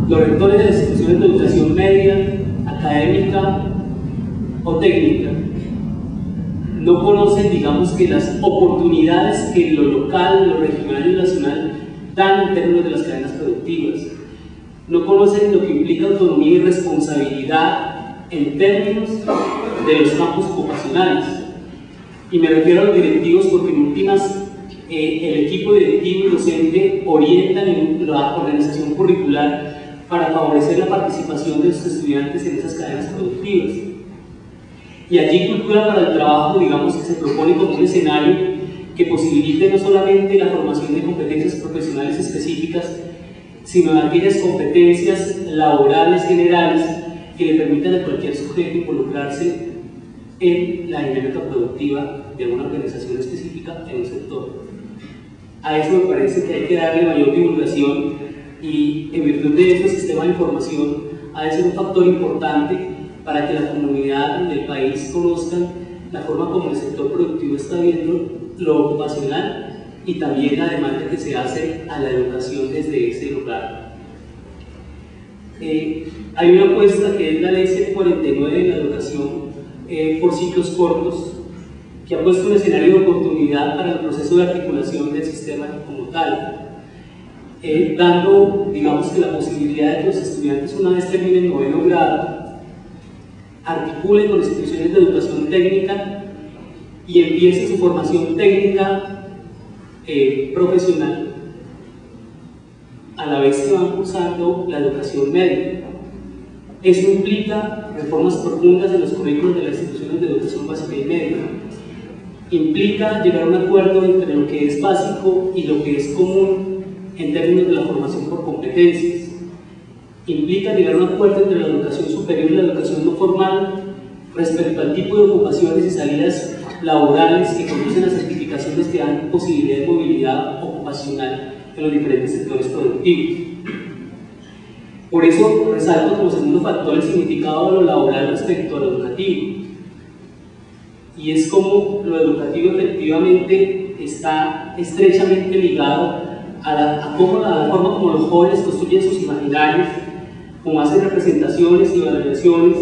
Los rectores de las instituciones de educación media, académica o técnica no conocen, digamos, que las oportunidades que lo local, lo regional y lo nacional dan en términos de las cadenas productivas. No conocen lo que implica autonomía y responsabilidad en términos de los campos ocupacionales. Y me refiero a los directivos porque en últimas el equipo directivo y docente orientan en la organización curricular para favorecer la participación de los estudiantes en esas cadenas productivas. Y allí Cultura para el Trabajo, digamos que se propone como un escenario que posibilite no solamente la formación de competencias profesionales específicas, sino de aquellas competencias laborales generales que le permitan a cualquier sujeto involucrarse en la dinámica productiva de una organización específica en un sector. A eso me parece que hay que darle mayor divulgación y, en virtud de eso, el sistema de información ha de ser un factor importante para que la comunidad del país conozca la forma como el sector productivo está viendo lo ocupacional y también la demanda que se hace a la educación desde ese lugar. Hay una apuesta que es la ley 149 de la educación por ciclos cortos, que ha puesto un escenario de oportunidad para el proceso de articulación del sistema como tal, dando, digamos, que la posibilidad de que los estudiantes, una vez terminen noveno grado, articulen con instituciones de educación técnica y empiecen su formación técnica profesional a la vez que van cursando la educación media. Eso implica reformas profundas en los currículos de las instituciones de educación básica y media. Implica llegar a un acuerdo entre lo que es básico y lo que es común en términos de la formación por competencias. Implica llegar a un acuerdo entre la educación superior y la educación no formal respecto al tipo de ocupaciones y salidas laborales que conducen a certificaciones que dan posibilidad de movilidad ocupacional en los diferentes sectores productivos. Por eso resalto como segundo factor el significado de lo laboral respecto a lo educativo. Y es como lo educativo efectivamente está estrechamente ligado a la forma como los jóvenes construyen sus imaginarios, como hacen representaciones y valoraciones,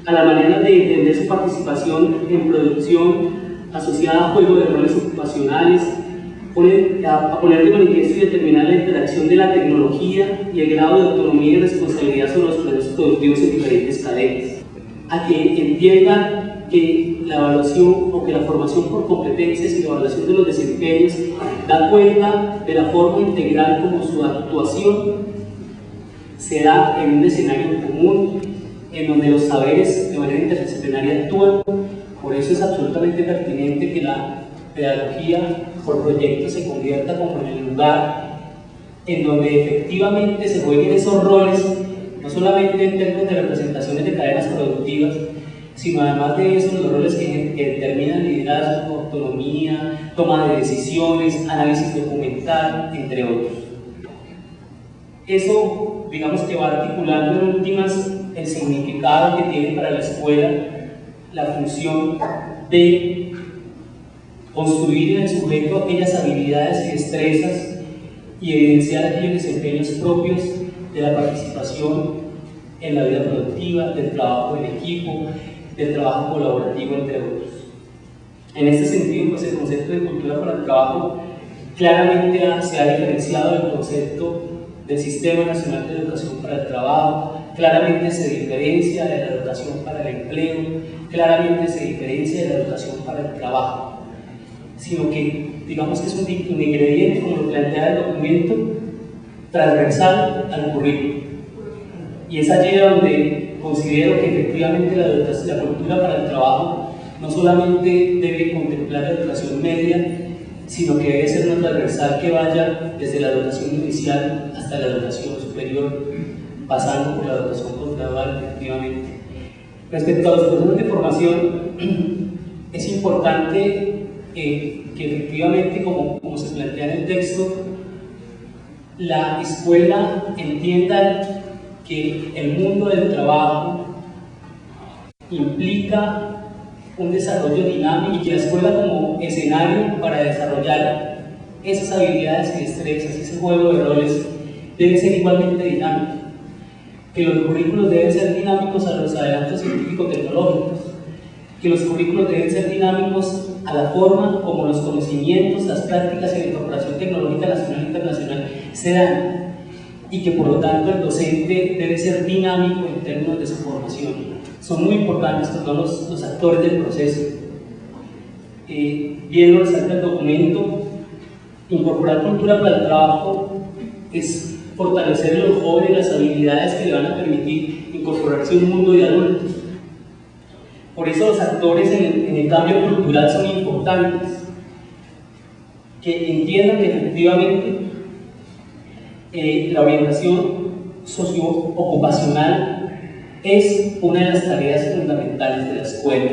a la manera de entender su participación en producción asociada a juego de roles ocupacionales, a poner de manifiesto y determinar la interacción de la tecnología y el grado de autonomía y responsabilidad sobre los procesos productivos en diferentes cadenas, a que entiendan que la evaluación o que la formación por competencias y la evaluación de los desempeños da cuenta de la forma integral como su actuación se da en un escenario común en donde los saberes de manera interdisciplinaria actúan. Por eso es absolutamente pertinente que la pedagogía por proyecto se convierta como en el lugar en donde efectivamente se jueguen esos roles, no solamente en términos de representaciones de cadenas productivas, sino además de eso los roles que determinan liderazgo, autonomía, toma de decisiones, análisis documental, entre otros. Eso, digamos que va articulando en últimas el significado que tiene para la escuela la función de construir en el sujeto aquellas habilidades y destrezas y evidenciar aquellos desempeños propios de la participación en la vida productiva, del trabajo en equipo, del trabajo colaborativo, entre otros. En este sentido, pues el concepto de cultura para el trabajo claramente se ha diferenciado del concepto del Sistema Nacional de Educación para el Trabajo, claramente se diferencia de la educación para el empleo, claramente se diferencia de la educación para el trabajo, sino que digamos que es un ingrediente, como lo plantea el documento, transversal al currículo. Y es allí donde considero que efectivamente la cultura para el trabajo no solamente debe contemplar la educación media, sino que debe ser una transversal que vaya desde la educación inicial hasta la educación superior, pasando por la educación postgradual, efectivamente. Respecto a los procesos de formación, es importante que efectivamente, como se plantea en el texto, la escuela entienda que el mundo del trabajo implica un desarrollo dinámico y que la escuela como escenario para desarrollar esas habilidades y destrezas, ese juego de roles, debe ser igualmente dinámico. que los currículos deben ser dinámicos a los adelantos científico-tecnológicos, que los currículos deben ser dinámicos a la forma como los conocimientos, las prácticas y la incorporación tecnológica nacional e internacional se dan, y que por lo tanto el docente debe ser dinámico en términos de su formación. Son muy importantes todos los actores del proceso. Bien lo resalta el documento, incorporar cultura para el trabajo es fortalecer en los jóvenes las habilidades que le van a permitir incorporarse a un mundo de adultos. Por eso los actores en el cambio cultural son importantes, que entiendan que efectivamente la orientación socioocupacional es una de las tareas fundamentales de la escuela.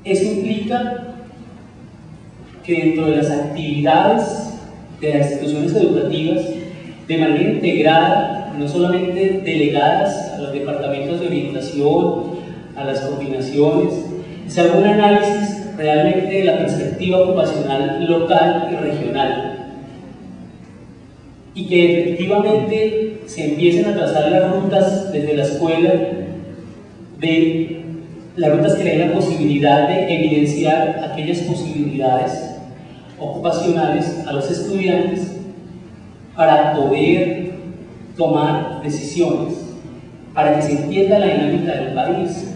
Eso implica que dentro de las actividades de las instituciones educativas, de manera integrada, no solamente delegadas a los departamentos de orientación, a las coordinaciones, se haga un análisis realmente de la perspectiva ocupacional local y regional, y que efectivamente se empiecen a trazar las rutas desde la escuela, de las rutas que le den la posibilidad de evidenciar aquellas posibilidades ocupacionales a los estudiantes para poder tomar decisiones, para que se entienda la dinámica del país.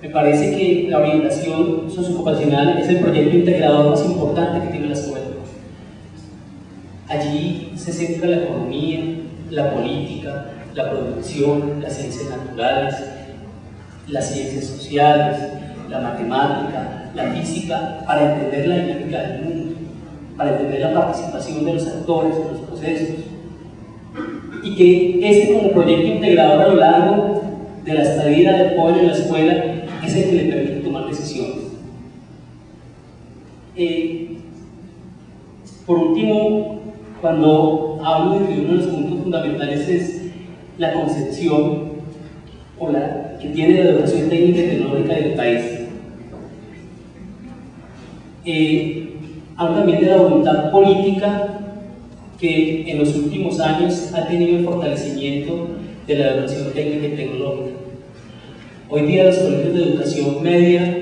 Me parece que la orientación socioocupacional es el proyecto integrador más importante que tiene la escuela. Allí se centra la economía, la política, la producción, las ciencias naturales, las ciencias sociales, la matemática, la física, para entender la dinámica del mundo, para entender la participación de los actores en los procesos. Y que este como proyecto integrador a lo largo de la estadía del joven en la escuela es el que le permite tomar decisiones. Por último, cuando hablo de que uno de los puntos fundamentales es la concepción o la que tiene la educación técnica y tecnológica del país, hablo también de la voluntad política que en los últimos años ha tenido el fortalecimiento de la educación técnica y tecnológica. Hoy día los colegios de educación media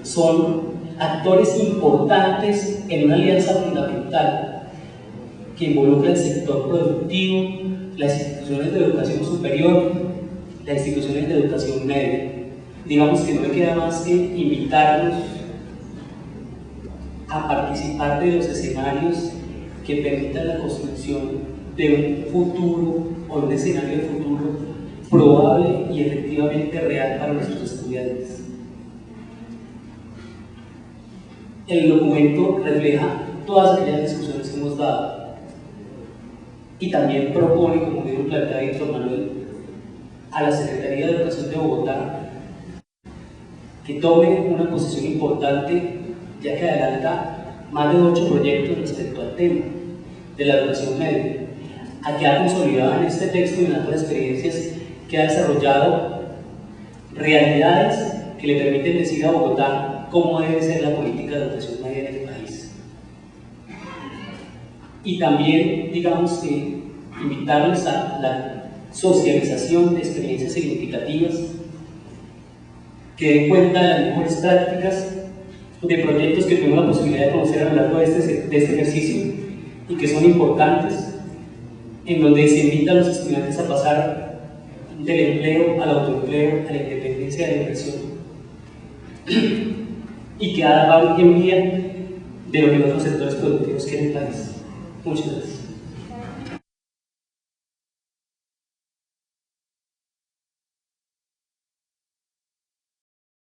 son actores importantes en una alianza fundamental que involucra el sector productivo, las instituciones de educación superior, las instituciones de educación media. Digamos que no me queda más que invitarlos a participar de los escenarios que permitan la construcción de un futuro o un escenario de futuro probable y efectivamente real para nuestros estudiantes. El documento refleja todas aquellas discusiones que hemos dado y también propone, como bien planteaba Víctor Manuel, a la Secretaría de Educación de Bogotá que tome una posición importante, ya que adelanta más de 8 proyectos respecto al tema de la educación media, a que ha consolidado en este texto y en otras experiencias que ha desarrollado realidades que le permiten decir a Bogotá cómo debe ser la política de educación media en el país. Y también, digamos que, invitarles a la socialización de experiencias significativas que den cuenta de las mejores prácticas de proyectos que tuvimos la posibilidad de conocer a lo largo de este ejercicio y que son importantes, en donde se invita a los estudiantes a pasar del empleo al autoempleo, a la independencia de la inversión y que haga hoy en día de lo que los sectores productivos quieren el país. Muchas gracias.